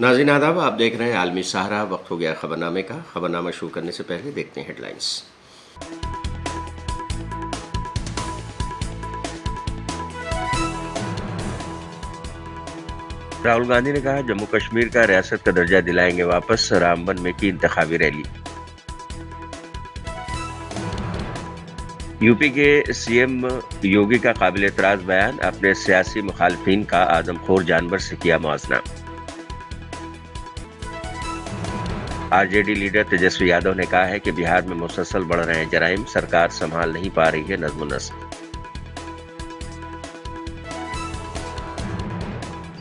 नाज़रीन आदाब, आप देख रहे हैं आलमी सहारा। वक्त हो गया खबरनामे का। खबरनामा शुरू करने से पहले देखते हैं हेडलाइंस। राहुल गांधी ने कहा, जम्मू कश्मीर का रियासत का दर्जा दिलाएंगे वापस। रामबन में की इंतखाबी रैली। यूपी के सीएम योगी का काबिल एतराज बयान, अपने सियासी मुखालफिन का आदमखोर जानवर से किया मुआवजा। आरजेडी लीडर तेजस्वी यादव ने कहा है कि बिहार में मुसलसल बढ़ रहे हैं जराइम, सरकार संभाल नहीं पा रही है नज्म-ओ-नस्क।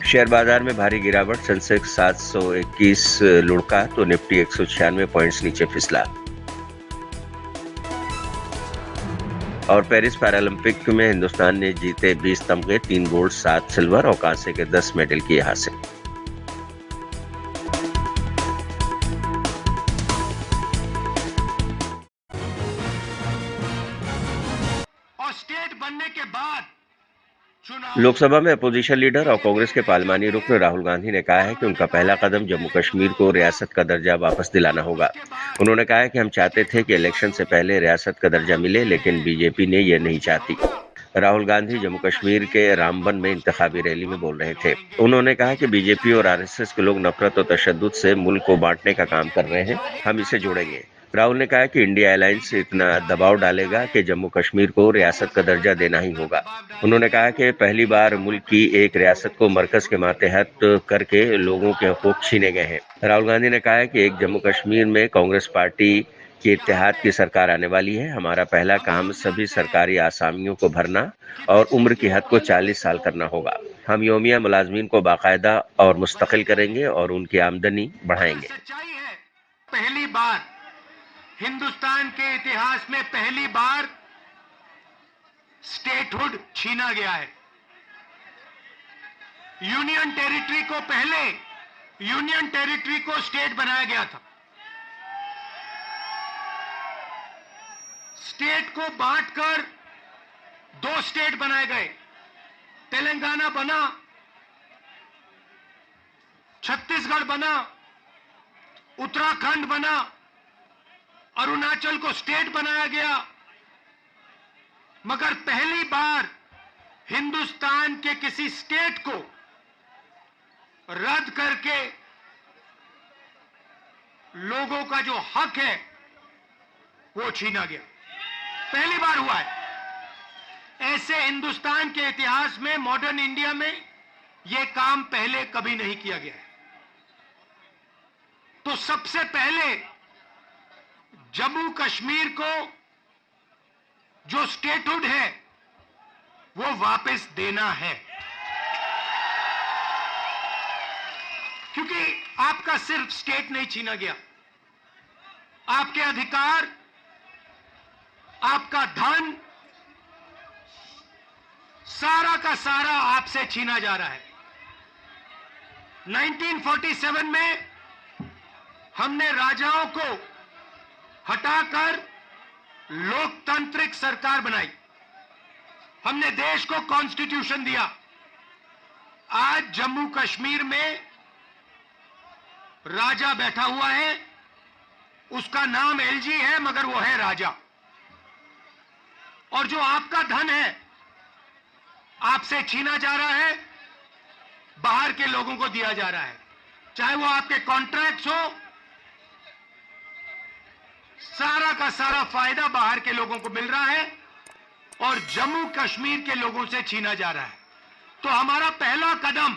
शेयर बाजार में भारी गिरावट, सेंसेक्स 721 लुढ़का तो निफ्टी 196 पॉइंट्स नीचे फिसला। और पेरिस पैरालंपिक में हिंदुस्तान ने जीते 20 तमगे, 3 गोल्ड 7 सिल्वर और कांसे के 10 मेडल किए हासिल। और स्टेट बनने के बाद लोकसभा में अपोजिशन लीडर और कांग्रेस के पार्लिमानी रुकन राहुल गांधी ने कहा है कि उनका पहला कदम जम्मू कश्मीर को रियासत का दर्जा वापस दिलाना होगा। उन्होंने कहा है कि हम चाहते थे कि इलेक्शन से पहले रियासत का दर्जा मिले, लेकिन बीजेपी ने ये नहीं चाहती। राहुल गांधी जम्मू कश्मीर के रामबन में इंतखाबी रैली में बोल रहे थे। उन्होंने कहा कि बीजेपी और आरएसएस के लोग नफरत और तशद्दुद से मुल्क को बांटने का काम कर रहे हैं, हम इसे जोड़ेंगे। राहुल ने कहा कि इंडिया अलायंस इतना दबाव डालेगा कि जम्मू कश्मीर को रियासत का दर्जा देना ही होगा। उन्होंने कहा कि पहली बार मुल्क की एक रियासत को मरकज के मातहत करके लोगों के हकूक छीने गए हैं। राहुल गांधी ने कहा कि एक जम्मू कश्मीर में कांग्रेस पार्टी की इत्तेहाद की सरकार आने वाली है। हमारा पहला काम सभी सरकारी आसामियों को भरना और उम्र की हद को 40 साल करना होगा। हम योमिया मुलाजमीन को बाकायदा और मुस्तकिल करेंगे और उनकी आमदनी बढ़ाएंगे। सच्चाई है, पहली बार हिंदुस्तान के इतिहास में पहली बार स्टेटहुड छीना गया है। यूनियन टेरिटरी को पहले यूनियन टेरिटरी को स्टेट बनाया गया था। स्टेट को बांटकर 2 स्टेट बनाए गए। तेलंगाना बना, छत्तीसगढ़ बना, उत्तराखंड बना, अरुणाचल को स्टेट बनाया गया। मगर पहली बार हिंदुस्तान के किसी स्टेट को रद्द करके लोगों का जो हक है वो छीना गया। पहली बार हुआ है। ऐसे हिंदुस्तान के इतिहास में, मॉडर्न इंडिया में यह काम पहले कभी नहीं किया गया है। तो सबसे पहले जम्मू कश्मीर को जो स्टेटहुड है वो वापस देना है, क्योंकि आपका सिर्फ स्टेट नहीं छीना गया, आपके अधिकार, आपका धन, सारा का सारा आपसे छीना जा रहा है। 1947 में हमने राजाओं को हटाकर लोकतांत्रिक सरकार बनाई। हमने देश को कॉन्स्टिट्यूशन दिया। आज जम्मू कश्मीर में राजा बैठा हुआ है, उसका नाम एलजी है, मगर वो है राजा। और जो आपका धन है आपसे छीना जा रहा है, बाहर के लोगों को दिया जा रहा है। चाहे वो आपके कॉन्ट्रैक्ट्स हो, सारा का सारा फायदा बाहर के लोगों को मिल रहा है और जम्मू कश्मीर के लोगों से छीना जा रहा है। तो हमारा पहला कदम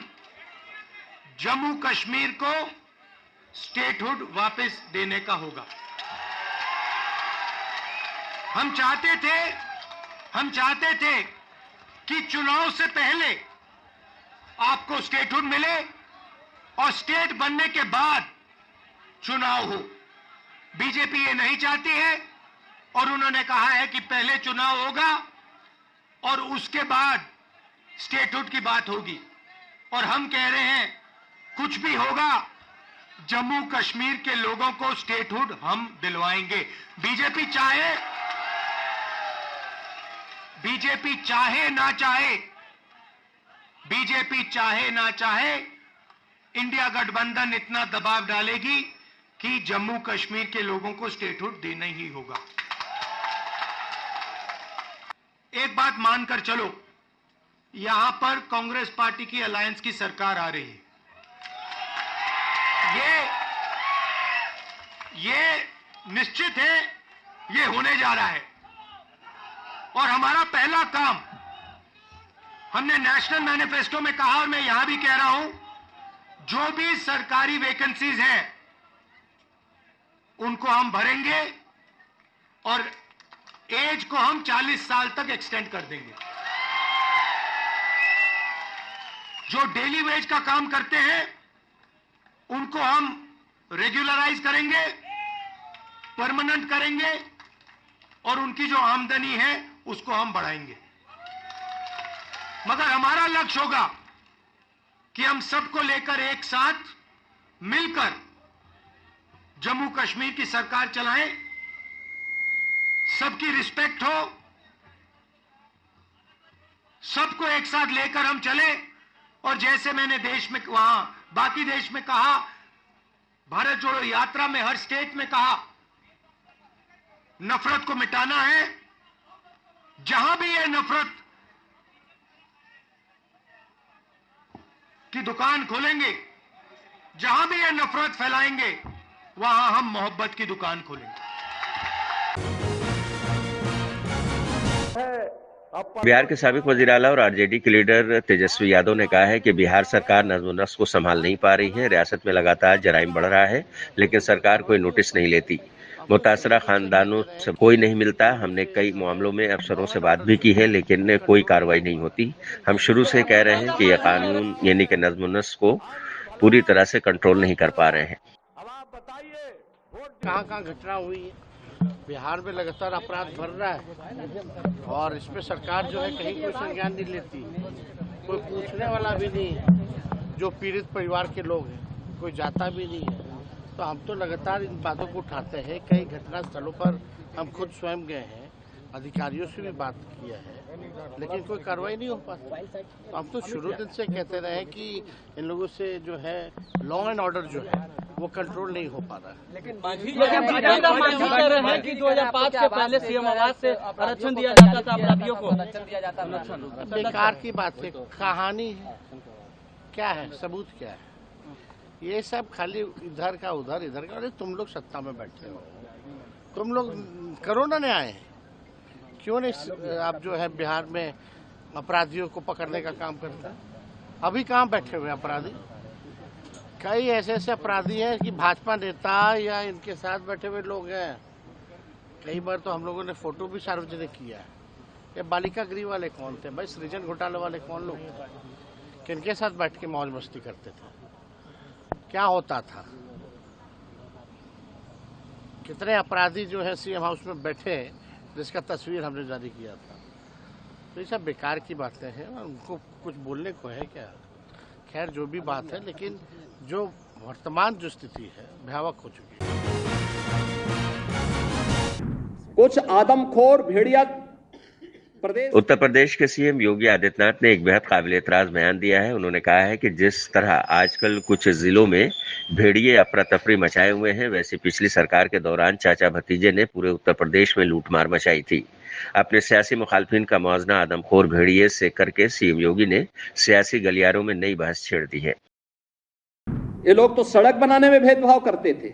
जम्मू कश्मीर को स्टेटहुड वापस देने का होगा। हम चाहते थे कि चुनाव से पहले आपको स्टेटहुड मिले और स्टेट बनने के बाद चुनाव हो। बीजेपी ये नहीं चाहती है और उन्होंने कहा है कि पहले चुनाव होगा और उसके बाद स्टेटहुड की बात होगी। और हम कह रहे हैं कुछ भी होगा, जम्मू कश्मीर के लोगों को स्टेटहुड हम दिलवाएंगे। बीजेपी चाहे ना चाहे, इंडिया गठबंधन इतना दबाव डालेगी कि जम्मू कश्मीर के लोगों को स्टेटहुड देना ही होगा। एक बात मानकर चलो, यहां पर कांग्रेस पार्टी की अलायंस की सरकार आ रही है। ये निश्चित है, ये होने जा रहा है। और हमारा पहला काम, हमने नेशनल मैनिफेस्टो में कहा और मैं यहां भी कह रहा हूं, जो भी सरकारी वैकेंसीज हैं उनको हम भरेंगे और एज को हम 40 साल तक एक्सटेंड कर देंगे। जो डेली वेज का काम करते हैं उनको हम रेगुलराइज करेंगे, परमानेंट करेंगे और उनकी जो आमदनी है उसको हम बढ़ाएंगे। मगर हमारा लक्ष्य होगा कि हम सबको लेकर एक साथ मिलकर जम्मू कश्मीर की सरकार चलाएं, सबकी रिस्पेक्ट हो, सबको एक साथ लेकर हम चले। और जैसे मैंने देश में वहां बाकी देश में कहा, भारत जोड़ो यात्रा में हर स्टेट में कहा, नफरत को मिटाना है। जहां भी ये नफरत की दुकान खोलेंगे, जहां भी ये नफरत फैलाएंगे, वहां हम मोहब्बत की दुकान खोलेंगे। बिहार के साबिक वजीर आला और आरजेडी के लीडर तेजस्वी यादव ने कहा है कि बिहार सरकार नज्म नस्क को संभाल नहीं पा रही है। रियासत में लगातार जराइम बढ़ रहा है, लेकिन सरकार कोई नोटिस नहीं लेती। मुतासरा खानदानों से कोई नहीं मिलता। हमने कई मामलों में अफसरों से बात भी की है, लेकिन कोई कार्रवाई नहीं होती। हम शुरू से कह रहे हैं कि यह कानून यानी कि नज्म नस्क को पूरी तरह से कंट्रोल नहीं कर पा रहे हैं। कहाँ घटना हुई है, बिहार में लगातार अपराध बढ़ रहा है और इसमें सरकार जो है कहीं कोई संज्ञान नहीं लेती, कोई पूछने वाला भी नहीं है। जो पीड़ित परिवार के लोग हैं कोई जाता भी नहीं है। तो हम तो लगातार इन बातों को उठाते हैं। कई घटना स्थलों पर हम खुद स्वयं गए हैं, अधिकारियों से भी बात किया है, लेकिन कोई कार्रवाई नहीं हो पाती। तो हम तो शुरू दिन से कहते रहे कि इन लोगों से जो है लॉ एंड ऑर्डर जो है वो कंट्रोल नहीं हो पा रहा है। लेकिन कि 2005 से पहले सीएम आवास से आरक्षण दिया जाता था अपराधियों को। बेकार की बात है, कहानी है, क्या है, सबूत क्या है? ये सब खाली इधर का उधर, इधर का। अरे तुम लोग सत्ता में बैठे हो, तुम लोग कोरोना ने आए, क्यों नहीं आप जो है बिहार में अपराधियों को पकड़ने का काम करते हैं? अभी कहाँ बैठे हुए अपराधी? कई ऐसे ऐसे अपराधी हैं कि भाजपा नेता या इनके साथ बैठे हुए लोग हैं। कई बार तो हम लोगों ने फोटो भी सार्वजनिक किया है। ये बालिका गृह वाले कौन थे भाई? सृजन घोटाले वाले कौन लोग थे? किनके साथ बैठ के मौज मस्ती करते थे? क्या होता था? कितने अपराधी जो है सीएम हाउस में बैठे, जिसका तस्वीर हमने जारी किया था। तो ये सब बेकार की बातें हैं, उनको कुछ बोलने को है क्या? खैर जो भी बात है, लेकिन जो वर्तमान जो स्थिति है भयावह हो चुकी है। कुछ आदमखोर भेड़िया उत्तर प्रदेश के सीएम योगी आदित्यनाथ ने एक बेहद काबिल एतराज बयान दिया है। उन्होंने कहा है कि जिस तरह आजकल कुछ जिलों में भेड़िए अफरा तफरी मचाए हुए हैं, वैसे पिछली सरकार के दौरान चाचा भतीजे ने पूरे उत्तर प्रदेश में लूटमार मचाई थी। अपने सियासी मुखालफिन का मुआवजा आदमखोर भेड़िए से करके सीएम योगी ने सियासी गलियारों में नई बहस छेड़ दी है। ये लोग तो सड़क बनाने में भेदभाव करते थे,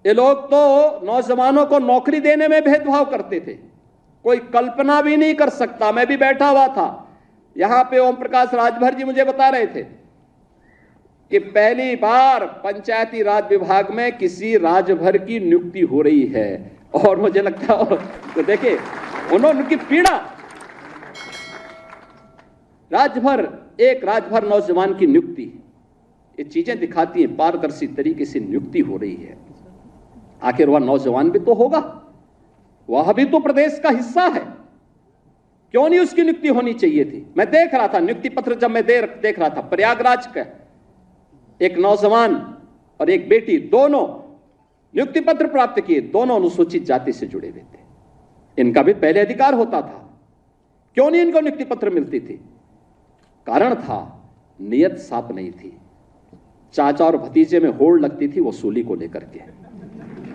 ये लोग तो नौजवानों को नौकरी देने में भेदभाव करते थे। कोई कल्पना भी नहीं कर सकता। मैं भी बैठा हुआ था यहां पे, ओम प्रकाश राजभर जी मुझे बता रहे थे कि पहली बार पंचायती राज विभाग में किसी राजभर की नियुक्ति हो रही है। और मुझे लगता है तो देखिए उनकी पीड़ा, एक राजभर नौजवान की नियुक्ति, ये चीजें दिखाती हैं पारदर्शी तरीके से नियुक्ति हो रही है। आखिर वह नौजवान भी तो होगा, वह भी तो प्रदेश का हिस्सा है, क्यों नहीं उसकी नियुक्ति होनी चाहिए थी? मैं देख रहा था नियुक्ति पत्र, जब मैं देख रहा था प्रयागराज का एक नौजवान और एक बेटी, दोनों नियुक्ति पत्र प्राप्त किए, दोनों अनुसूचित जाति से जुड़े हुए थे। इनका भी पहले अधिकार होता था, क्यों नहीं इनको नियुक्ति पत्र मिलती थी? कारण था नियत साफ नहीं थी। चाचा और भतीजे में होड़ लगती थी वसूली को लेकर के,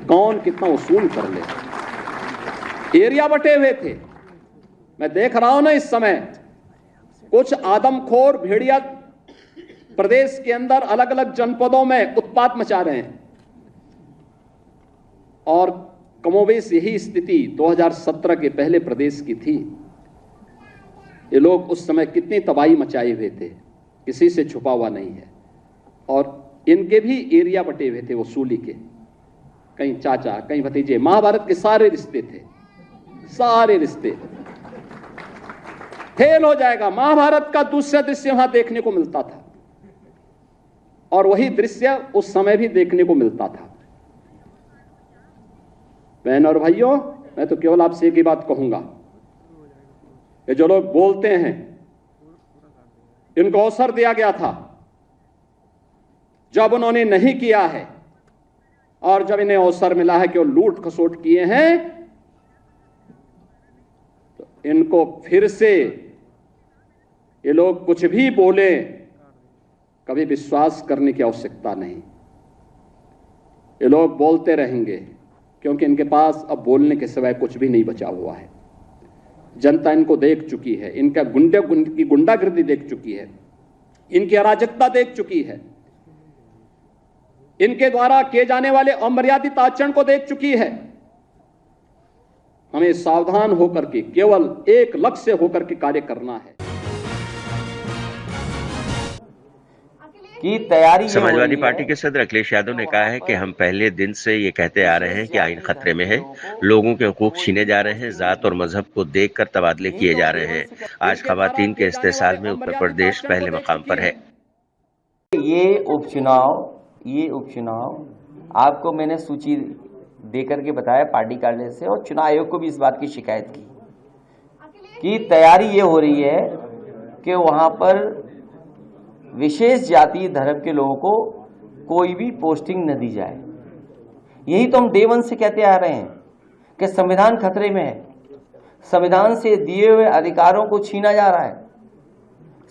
कौन कितना वसूल कर ले। एरिया बटे हुए थे। मैं देख रहा हूं ना इस समय कुछ आदमखोर भेड़िया प्रदेश के अंदर अलग अलग जनपदों में उत्पात मचा रहे हैं, और कमोबेश यही स्थिति 2017 के पहले प्रदेश की थी। ये लोग उस समय कितनी तबाही मचाए हुए थे, किसी से छुपा हुआ नहीं है। और इनके भी एरिया बटे हुए थे वसूली के, कहीं चाचा कहीं भतीजे। महाभारत के सारे रिश्ते थे, सारे रिश्ते। फेल हो जाएगा। महाभारत का दूसरा दृश्य वहां देखने को मिलता था, और वही दृश्य उस समय भी देखने को मिलता था। बहन और भाइयों, मैं तो केवल आपसे एक ही बात कहूंगा, ये जो लोग बोलते हैं इनको अवसर दिया गया था, जब उन्होंने नहीं किया है और जब इन्हें अवसर मिला है कि वो लूट खसोट किए हैं, तो इनको फिर से ये लोग कुछ भी बोले, कभी विश्वास करने की आवश्यकता नहीं। ये लोग बोलते रहेंगे क्योंकि इनके पास अब बोलने के सिवाय कुछ भी नहीं बचा हुआ है। जनता इनको देख चुकी है, इनका की गुंडागर्दी देख चुकी है, इनकी अराजकता देख चुकी है, इनके द्वारा किए जाने वाले अमर्यादित आचरण को देख चुकी है। हमें सावधान होकर के केवल एक लक्ष्य से होकर के कार्य करना है। की तैयारी। समाजवादी पार्टी के सदर अखिलेश यादव ने कहा है कि हम पहले दिन से ये कहते आ रहे हैं कि आइन खतरे में है, लोगों के हुकूक छीने जा रहे हैं, जात और मजहब को देखकर तबादले किए जा रहे हैं। आज खवातीन के इस्तेसाल में उत्तर प्रदेश पहले मकाम पर है। ये उपचुनाव आपको मैंने सूची देकर के बताया पार्टी कार्यालय से, और चुनाव आयोग को भी इस बात की शिकायत की कि तैयारी ये हो रही है कि वहां पर विशेष जाति धर्म के लोगों को कोई भी पोस्टिंग न दी जाए। यही तो हम डे वन से कहते आ रहे हैं कि संविधान खतरे में है, संविधान से दिए हुए अधिकारों को छीना जा रहा है,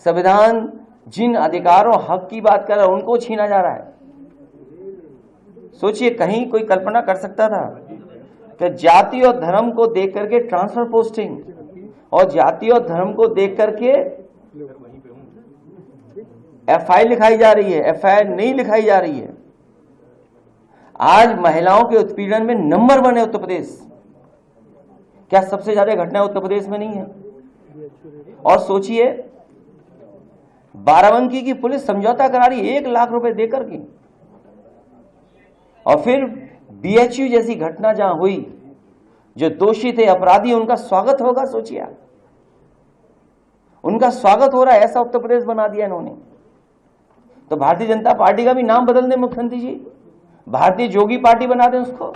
संविधान जिन अधिकारों हक की बात कर रहा है उनको छीना जा रहा है। सोचिए, कहीं कोई कल्पना कर सकता था कि जाति और धर्म को देख करके ट्रांसफर पोस्टिंग और जाति और धर्म को देख करके एफआई लिखाई जा रही है, एफआईआर नहीं लिखाई जा रही है। आज महिलाओं के उत्पीड़न में नंबर 1 है उत्तर प्रदेश। क्या सबसे ज्यादा घटनाएं उत्तर प्रदेश में नहीं है? और सोचिए, बाराबंकी की पुलिस समझौता करा रही 1 लाख रुपए देकर के, और फिर बीएचयू जैसी घटना जहां हुई, जो दोषी थे, अपराधी, उनका स्वागत होगा। सोचिए आप, उनका स्वागत हो रहा है, ऐसा उत्तर प्रदेश बना दिया इन्होंने। तो भारतीय जनता पार्टी का भी नाम बदल दें मुख्यमंत्री जी, भारतीय जोगी पार्टी बना दें उसको।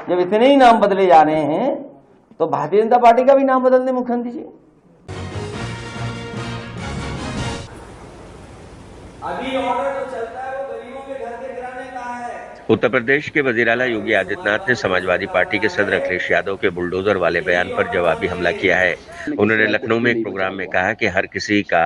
जब इतने ही नाम बदले जा रहे हैं तो भारतीय जनता पार्टी का भी नाम बदल दें मुख्यमंत्री जी। अभी ऑर्डर जो चलता है वो गरीबों के घर के गिराने का है। उत्तर प्रदेश के वजीर आला योगी आदित्यनाथ ने समाजवादी पार्टी के सदर अखिलेश यादव के बुलडोजर वाले बयान पर जवाबी हमला किया है। उन्होंने लखनऊ में एक प्रोग्राम में कहा कि हर किसी का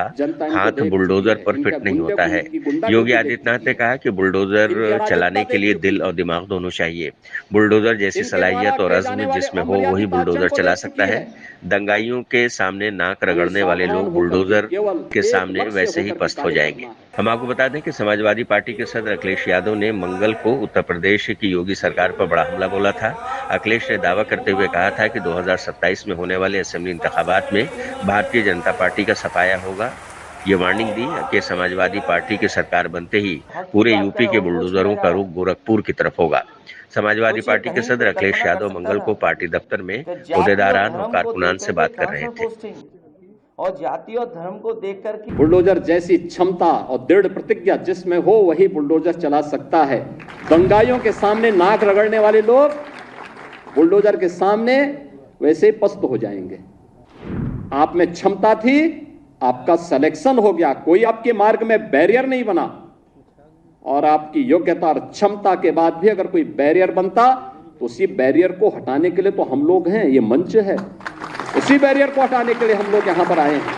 हाथ बुलडोजर पर फिट नहीं होता है। योगी आदित्यनाथ ने कहा कि बुलडोजर चलाने के लिए दिल और दिमाग दोनों चाहिए। बुलडोजर जैसी सलाहियत और अज़्म जिसमें हो वही बुलडोजर चला सकता है। दंगाइयों के सामने नाक रगड़ने वाले लोग बुलडोजर के सामने वैसे ही पस्त हो जाएंगे। हम आपको बता दें कि समाजवादी पार्टी के सदर अखिलेश यादव ने मंगल को उत्तर प्रदेश की योगी सरकार पर बड़ा हमला बोला था। अखिलेश ने दावा करते हुए कहा था कि 2027 में होने वाले असेंबली इंतखाबात में भारतीय जनता पार्टी का सफाया होगा। ये वार्निंग दी कि समाजवादी पार्टी की सरकार बनते ही पूरे यूपी के बुलडोजरों का रुख गोरखपुर की तरफ होगा। समाजवादी पार्टी के सदर अखिलेश यादव मंगल को पार्टी दफ्तर में ओहदेदारान और कारकुनान से बात कर रहे थे। और जाति और धर्म को देखकर कि बुलडोजर जैसी क्षमता और दृढ़ प्रतिज्ञा जिसमें हो वही बुलडोजर चला सकता है। दंगाइयों के सामने नाक रगड़ने वाले लोग बुलडोजर के सामने वैसे ही पस्त हो जाएंगे। आप में क्षमता थी, आपका सिलेक्शन हो गया, कोई आपके मार्ग में बैरियर नहीं बना, और आपकी योग्यता और क्षमता के बाद भी अगर कोई बैरियर बनता तो उसी बैरियर को हटाने के लिए तो हम लोग हैं, ये मंच है, उसी बैरियर को हटाने के लिए हम लोग यहां पर आए हैं।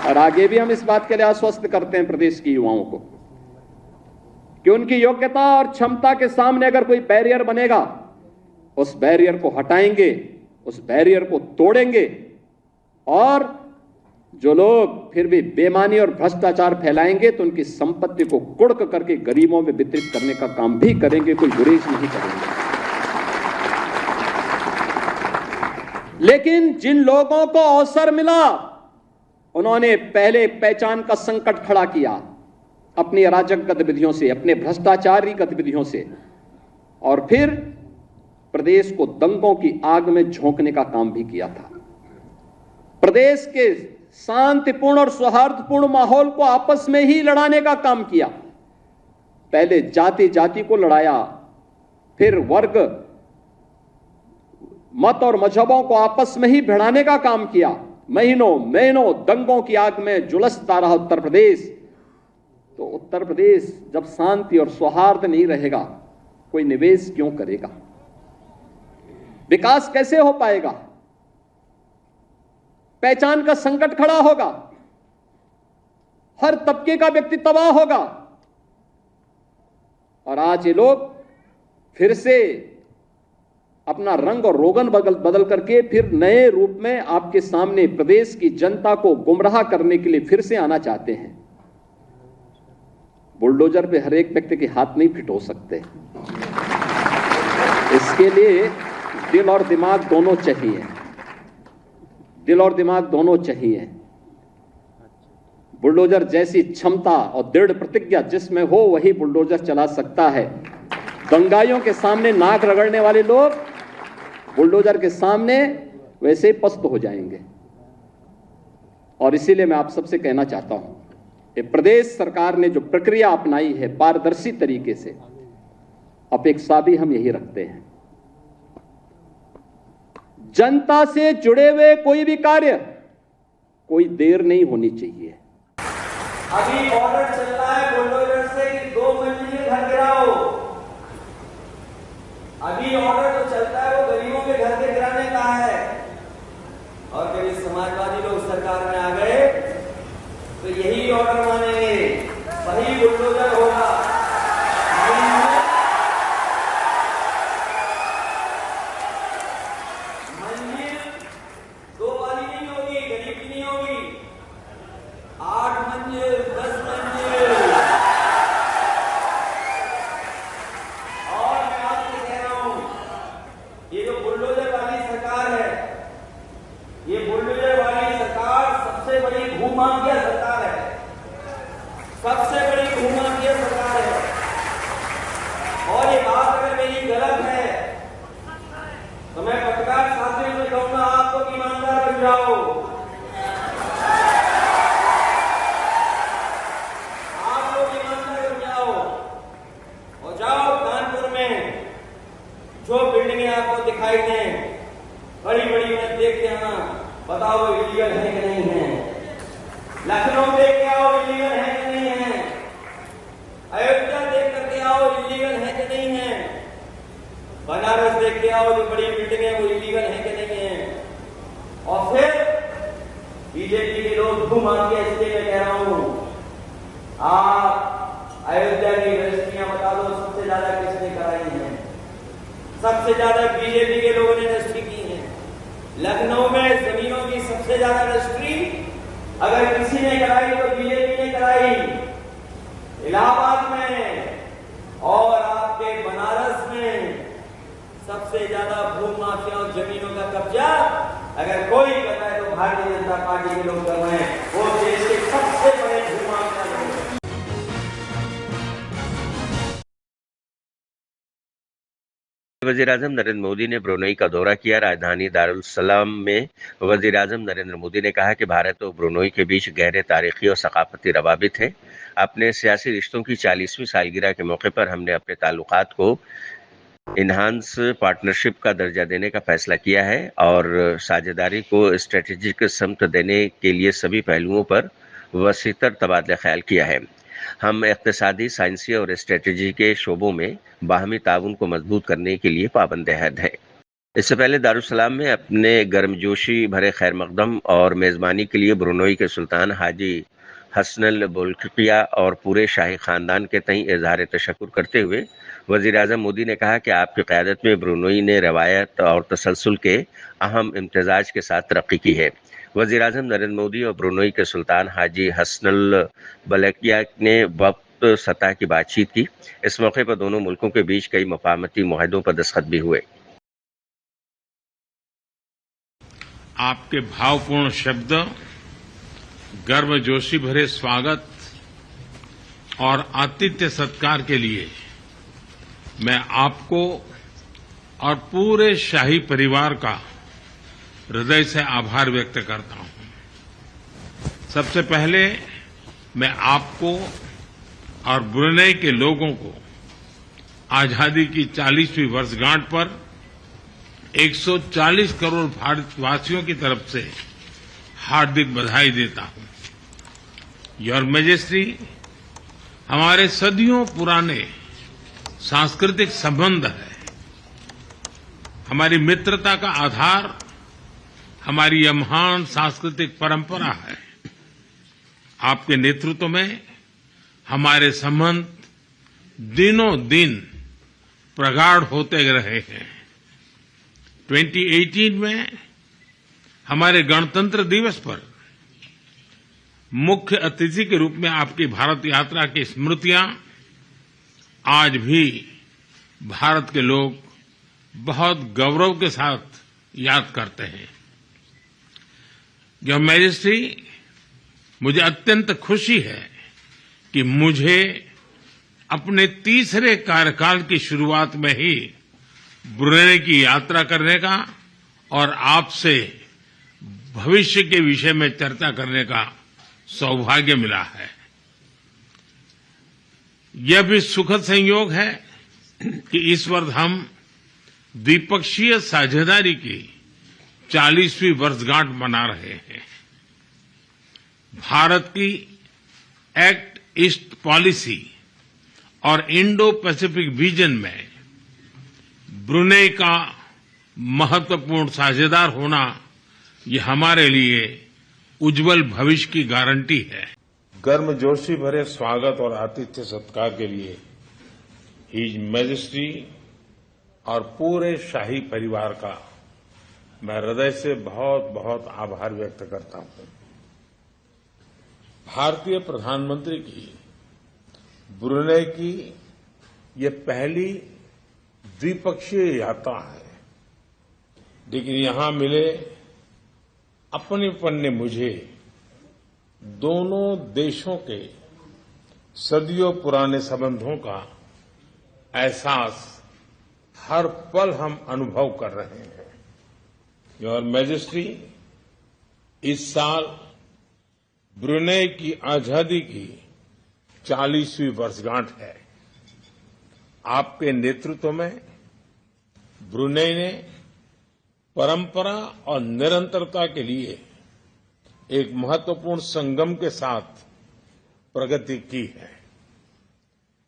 और आगे भी हम इस बात के लिए आश्वस्त करते हैं प्रदेश के युवाओं को कि उनकी योग्यता और क्षमता के सामने अगर कोई बैरियर बनेगा, उस बैरियर को हटाएंगे, उस बैरियर को तोड़ेंगे और जो लोग फिर भी बेईमानी और भ्रष्टाचार फैलाएंगे तो उनकी संपत्ति को कुड़क करके गरीबों में वितरित करने का काम भी करेंगे, कोई गुरेज नहीं करेंगे। लेकिन जिन लोगों को अवसर मिला, उन्होंने पहले पहचान का संकट खड़ा किया अपनी अराजक गतिविधियों से, अपने भ्रष्टाचारी गतिविधियों से, और फिर प्रदेश को दंगों की आग में झोंकने का काम भी किया था। प्रदेश के शांतिपूर्ण और सौहार्दपूर्ण माहौल को आपस में ही लड़ाने का काम किया। पहले जाति जाति को लड़ाया, फिर वर्ग, मत और मजहबों को आपस में ही भिड़ाने का काम किया। महीनों महीनों दंगों की आग में झुलसता रहा उत्तर प्रदेश। तो उत्तर प्रदेश जब शांति और सौहार्द नहीं रहेगा, कोई निवेश क्यों करेगा? विकास कैसे हो पाएगा? पहचान का संकट खड़ा होगा, हर तबके का व्यक्ति तबाह होगा। और आज ये लोग फिर से अपना रंग और रोगन बदल करके फिर नए रूप में आपके सामने प्रदेश की जनता को गुमराह करने के लिए फिर से आना चाहते हैं। बुलडोजर पे हर एक व्यक्ति के हाथ नहीं फिट हो सकते। इसके लिए दिल और दिमाग दोनों चाहिए, दिल और दिमाग दोनों चाहिए। बुलडोजर जैसी क्षमता और दृढ़ प्रतिज्ञा जिसमें हो, वही बुलडोजर चला सकता है। दंगाइयों के सामने नाक रगड़ने वाले लोग बुलडोजर के सामने वैसे ही पस्त हो जाएंगे। और इसीलिए मैं आप सबसे कहना चाहता हूं कि प्रदेश सरकार ने जो प्रक्रिया अपनाई है पारदर्शी तरीके से, अपेक्षा भी हम यही रखते हैं। जनता से जुड़े हुए कोई भी कार्य, कोई देर नहीं होनी चाहिए। अभी ऑर्डर चल रहा है बुलडोजर से कि 2 मंजिले घर गिराओ। अभी ऑर्डर जो चलता है वो गरीबों के घर के गिराने का है। और कभी समाजवादी लोग सरकार में आ गए तो यही ऑर्डर मानेंगे, वही बुलडोजर होगा। मंजिल 2 वाली नहीं होगी, गरीब की नहीं होगी, 8 मंजिल, 10 मंजिल। और मैं आपको कह रहा हूं, ये जो बुलडोजर वाली सरकार है, ये बुलडोजर वाली सरकार सबसे बड़ी भूमाफिया सरकार है, सबसे बड़ी भूमाफिया सरकार है। और ये बात अगर मेरी गलत है तो मैं पत्रकार साथियों से कहूंगा, आप लोग ईमानदार बन जाओ, आप लोग ईमानदार बन जाओ और जाओ कानपुर में जो बिल्डिंगें आपको दिखाई दें बड़ी बड़ी, उन्हें देख के आना, बताओ इलीगल है कि नहीं है। लखनऊ देख के आओ इलीगल है कि नहीं है। अयोध्या देख करके आओ इलीगल है कि नहीं है। बनारस देख के आओ, जो बड़ी बिल्डिंगें वो इलीगल है कि नहीं है। और फिर बीजेपी के लोग घूम आके, इसलिए मैं कह रहा हूं, आप अयोध्या की रजिस्ट्रियां बता दो, सबसे ज्यादा किसने कराई है? सबसे ज्यादा बीजेपी के लोगों ने रजिस्ट्री की है। लखनऊ में जमीनों की सबसे ज्यादा रजिस्ट्री अगर किसी ने कराई तो बीजेपी ने कराई। इलाहाबाद में और आपके बनारस में सबसे ज्यादा भूमाफिया और जमीनों का कब्जा अगर कोई कर रहा है तो भारतीय जनता पार्टी के लोग कर रहे हैं। वो देश के सबसे बड़े भूमाफिया लोग हैं। वज़ीर-ए-आज़म नरेंद्र मोदी ने ब्रुनई का दौरा किया। राजधानी दारुल-सलाम में वज़ीर-ए-आज़म नरेंद्र मोदी ने कहा कि भारत और ब्रुनई के बीच गहरे तारीखी और सकाफती रवाबित हैं। अपने सियासी रिश्तों की 40वीं सालगिरह के मौके पर हमने अपने ताल्लुकात को इन्हांस पार्टनरशिप का दर्जा देने का फैसला किया है और साझेदारी को स्ट्रेटेजिक समत देने के लिए सभी पहलुओं पर वसीतर तबादला ख्याल किया है। हम इक़्तिसादी, साइंसी और स्ट्रेटजी के शोबों में बाहमी ताउन को मजबूत करने के लिए पाबंद अहद हैं। इससे पहले दारुसलाम में अपने गर्मजोशी भरे खैर मकदम और मेजबानी के लिए ब्रुनोई के सुल्तान हाजी हसनल बोल्किया और पूरे शाही खानदान के तई इजहार तशक्कुर करते हुए वजीर-ए-आज़म मोदी ने कहा कि आपकी क़यादत में ब्रुनोई ने रवायत और तसलसल के अहम इम्तिजाज के साथ तरक्की की है। वजीर-ए-आज़म नरेंद्र मोदी और ब्रुनोई के सुल्तान हाजी हसनल बोल्किया ने वक्त सतह की बातचीत की। इस मौके पर दोनों मुल्कों के बीच कई मफाहमती मुआहदों पर दस्तखत भी हुए। आपके भावपूर्ण शब्द, गर्मजोशी भरे स्वागत और आतिथ्य सत्कार के लिए मैं आपको और पूरे शाही परिवार का हृदय से आभार व्यक्त करता हूं। सबसे पहले मैं आपको और ब्रुनेई के लोगों को आजादी की 40वीं वर्षगांठ पर 140 करोड़ भारतवासियों की तरफ से हार्दिक बधाई देता हूं। योर मैजेस्टी, हमारे सदियों पुराने सांस्कृतिक संबंध है। हमारी मित्रता का आधार हमारी यह महान सांस्कृतिक परंपरा है। आपके नेतृत्व में हमारे संबंध दिनों दिन प्रगाढ़ होते रहे हैं। 2018 में हमारे गणतंत्र दिवस पर मुख्य अतिथि के रूप में आपकी भारत यात्रा की स्मृतियां आज भी भारत के लोग बहुत गौरव के साथ याद करते हैं। योर मैजेस्टी, मुझे अत्यंत खुशी है कि मुझे अपने तीसरे कार्यकाल की शुरुआत में ही ब्रुनेई की यात्रा करने का और आपसे भविष्य के विषय में चर्चा करने का सौभाग्य मिला है। यह भी सुखद संयोग है कि इस वर्ष हम द्विपक्षीय साझेदारी की 40वीं वर्षगांठ मना रहे हैं। भारत की एक्ट ईस्ट पॉलिसी और इंडो पैसिफिक विजन में ब्रुनेई का महत्वपूर्ण साझेदार होना ये हमारे लिए उज्जवल भविष्य की गारंटी है। गर्मजोशी भरे स्वागत और आतिथ्य सत्कार के लिए हिज मैजेस्टी और पूरे शाही परिवार का मैं हृदय से बहुत बहुत आभार व्यक्त करता हूं। भारतीय प्रधानमंत्री की ब्रुनेई की ये पहली द्विपक्षीय यात्रा है, लेकिन यहां मिले अपनेपन ने मुझे दोनों देशों के सदियों पुराने संबंधों का एहसास हर पल हम अनुभव कर रहे हैं। योर मैजेस्टी, इस साल ब्रुनेई की आजादी की 40वीं वर्षगांठ है। आपके नेतृत्व में ब्रुनेई ने परंपरा और निरंतरता के लिए एक महत्वपूर्ण संगम के साथ प्रगति की है।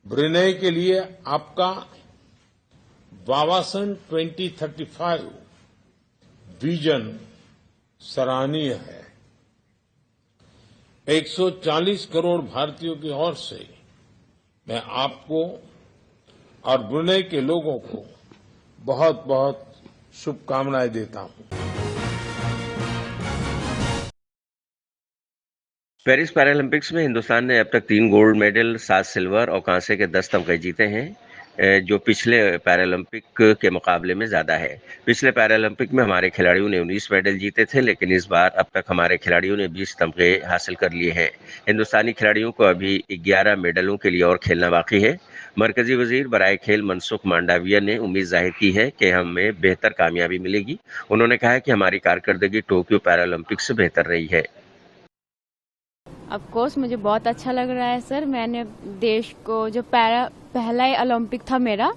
ब्रुनेई के लिए आपका वावासन 2035 विजन सराहनीय है। 140 करोड़ भारतीयों की ओर से मैं आपको और ब्रुनेई के लोगों को बहुत बहुत शुभकामनाएं देता हूं। पेरिस पैरालंपिक्स में हिंदुस्तान ने अब तक 3 गोल्ड मेडल, 7 सिल्वर और कांसे के 10 तमगे जीते हैं, जो पिछले पैरालंपिक के मुकाबले में ज्यादा है। पिछले पैरालंपिक में हमारे खिलाड़ियों ने 19 मेडल जीते थे, लेकिन इस बार अब तक हमारे खिलाड़ियों ने 20 तमगे हासिल कर लिए हैं। हिंदुस्तानी खिलाड़ियों को अभी 11 मेडलों के लिए और खेलना बाकी है। मरकजी वजीर बराए खेल मनसुख मांडविया ने उम्मीद जाहिर की है कि हमें बेहतर कामयाबी मिलेगी। उन्होंने कहा कि हमारी कारकर्दगी टोक्यो पैरालंपिक से बेहतर रही है। ऑफ कोर्स मुझे बहुत अच्छा लग रहा है सर। मैंने देश को जो पहला ओलंपिक था मेरा,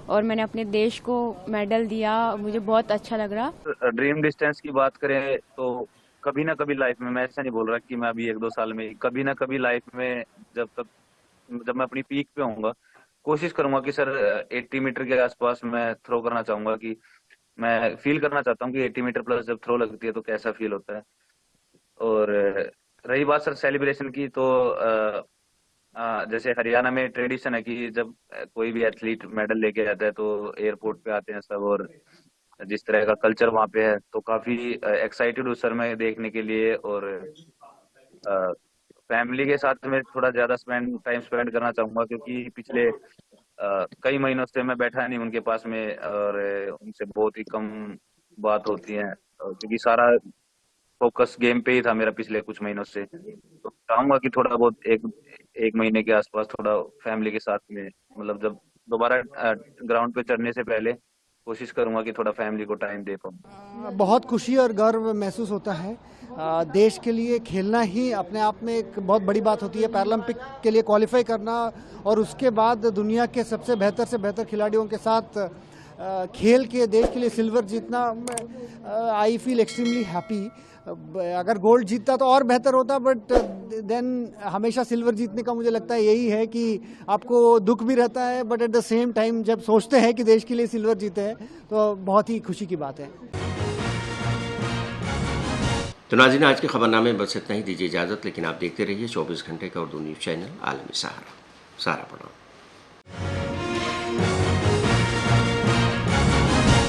और मैंने अपने देश को मेडल दिया, मुझे बहुत अच्छा लग रहा। ड्रीम डिस्टेंस की बात करें तो कभी ना कभी लाइफ में, मैं ऐसा नहीं बोल रहा कि मैं अभी 1-2 साल में, कभी ना कभी लाइफ में जब मैं अपनी पीक पे होऊंगा, कोशिश करूंगा कि सर 80 मीटर के आसपास मैं थ्रो करना चाहूंगा कि मैं फील करना चाहता हूँ कि 80 मीटर प्लस जब थ्रो लगती है तो कैसा फील होता है। और रही बात सर सेलिब्रेशन की, तो जैसे हरियाणा में ट्रेडिशन है कि जब कोई भी एथलीट मेडल लेके आता है तो एयरपोर्ट पे आते हैं सब, और जिस तरह का कल्चर वहाँ पे है तो काफी एक्साइटेड हूँ सर मैं देखने के लिए। और फैमिली के साथ में थोड़ा ज्यादा टाइम स्पेंड करना चाहूंगा, क्योंकि पिछले कई महीनों से मैं बैठा नहीं उनके पास में, और उनसे बहुत ही कम बात होती है, क्योंकि सारा फोकस गेम पे ही था मेरा पिछले कुछ महीनों से। तो चाहूंगा कि थोड़ा बहुत एक महीने के आसपास थोड़ा फैमिली के साथ में, मतलब जब दोबारा ग्राउंड पे चढ़ने से पहले कोशिश करूंगा कि थोड़ा फैमिली को टाइम दे पाऊँ। बहुत खुशी और गर्व महसूस होता है। देश के लिए खेलना ही अपने आप में एक बहुत बड़ी बात होती है। पैरालंपिक के लिए क्वालिफाई करना और उसके बाद दुनिया के सबसे बेहतर खिलाड़ियों के साथ खेल के देश के लिए सिल्वर जीतना, आई फील एक्सट्रीमली हैप्पी। अगर गोल्ड जीतता तो और बेहतर होता, बट देन हमेशा सिल्वर जीतने का मुझे लगता है यही है कि आपको दुख भी रहता है, but at the same time जब सोचते हैं कि देश के लिए सिल्वर जीते हैं तो बहुत ही खुशी की बात है। तो नाज़रीन, आज के खबरनामे में बस इतना ही। दीजिए इजाज़त, लेकिन आप देखते रहिए 24 घंटे का उर्दू न्यूज़ चैनल आलमी सहारा। प्रणाम।